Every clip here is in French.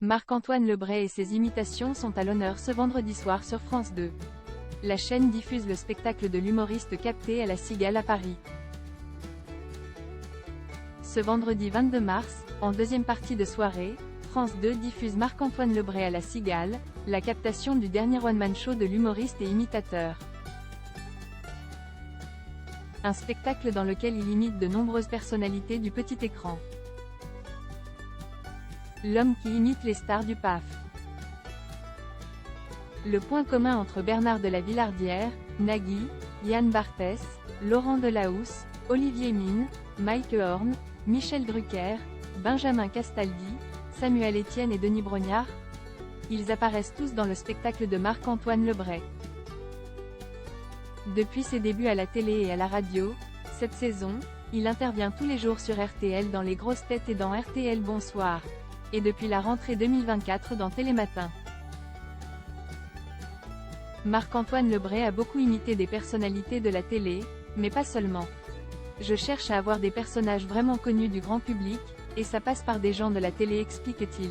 Marc-Antoine Lebray et ses imitations sont à l'honneur ce vendredi soir sur France 2. La chaîne diffuse le spectacle de l'humoriste Capté à la Cigale à Paris. Ce vendredi 22 mars, en deuxième partie de soirée, France 2 diffuse Marc-Antoine Lebray à la Cigale, la captation du dernier one-man show de l'humoriste et imitateur. Un spectacle dans lequel il imite de nombreuses personnalités du petit écran. L'homme qui imite les stars du PAF. Le point commun entre Bernard de la Villardière, Nagui, Yann Barthès, Laurent Delahousse, Olivier Mine, Mike Horn, Michel Drucker, Benjamin Castaldi, Samuel Etienne et Denis Brognard. Ils apparaissent tous dans le spectacle de Marc-Antoine Lebray. Depuis ses débuts à la télé et à la radio, cette saison, il intervient tous les jours sur RTL dans Les Grosses Têtes et dans RTL Bonsoir. Et depuis la rentrée 2024 dans Télématin. Marc-Antoine Lebray a beaucoup imité des personnalités de la télé, mais pas seulement. Je cherche à avoir des personnages vraiment connus du grand public, et ça passe par des gens de la télé, explique-t-il.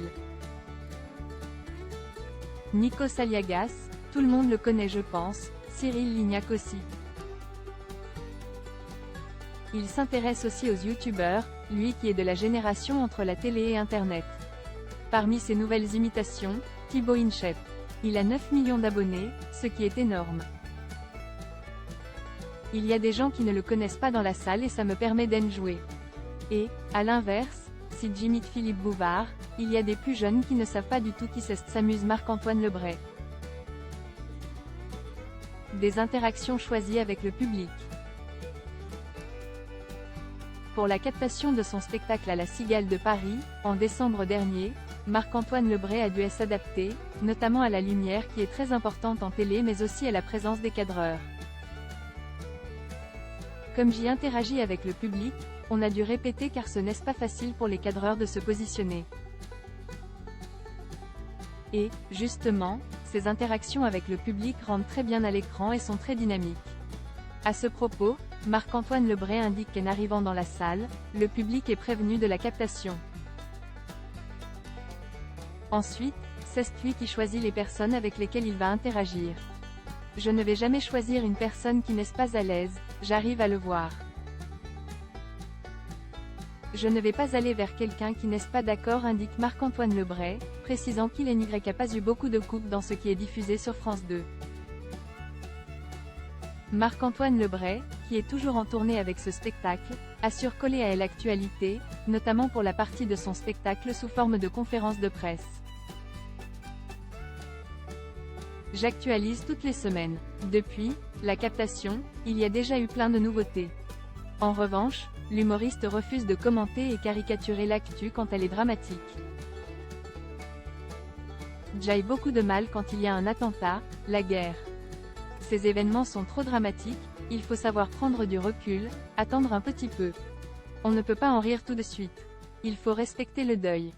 Nikos Aliagas, tout le monde le connaît je pense, Cyril Lignac aussi. Il s'intéresse aussi aux youtubeurs, lui qui est de la génération entre la télé et Internet. Parmi ses nouvelles imitations, Thibaut Inchep. Il a 9 millions d'abonnés, ce qui est énorme. Il y a des gens qui ne le connaissent pas dans la salle et ça me permet d'en jouer. Et, à l'inverse, si j'imite Philippe Bouvard, il y a des plus jeunes qui ne savent pas du tout qui s'amuse Marc-Antoine Lebray. Des interactions choisies avec le public. Pour la captation de son spectacle à la Cigale de Paris, en décembre dernier, Marc-Antoine Lebray a dû s'adapter, notamment à la lumière qui est très importante en télé mais aussi à la présence des cadreurs. Comme j'y interagis avec le public, on a dû répéter car ce n'est pas facile pour les cadreurs de se positionner. Et, justement, ces interactions avec le public rendent très bien à l'écran et sont très dynamiques. À ce propos, Marc-Antoine Lebray indique qu'en arrivant dans la salle, le public est prévenu de la captation. Ensuite, c'est lui qui choisit les personnes avec lesquelles il va interagir. Je ne vais jamais choisir une personne qui n'est pas à l'aise, j'arrive à le voir. Je ne vais pas aller vers quelqu'un qui n'est pas d'accord, indique Marc-Antoine Lebray, précisant qu'il n'a pas eu beaucoup de coupes dans ce qui est diffusé sur France 2. Marc-Antoine Lebray, qui est toujours en tournée avec ce spectacle, assure coller à l'actualité, notamment pour la partie de son spectacle sous forme de conférence de presse. J'actualise toutes les semaines. Depuis la captation, il y a déjà eu plein de nouveautés. En revanche, l'humoriste refuse de commenter et caricaturer l'actu quand elle est dramatique. J'ai beaucoup de mal quand il y a un attentat, la guerre. Ces événements sont trop dramatiques, il faut savoir prendre du recul, attendre un petit peu. On ne peut pas en rire tout de suite. Il faut respecter le deuil.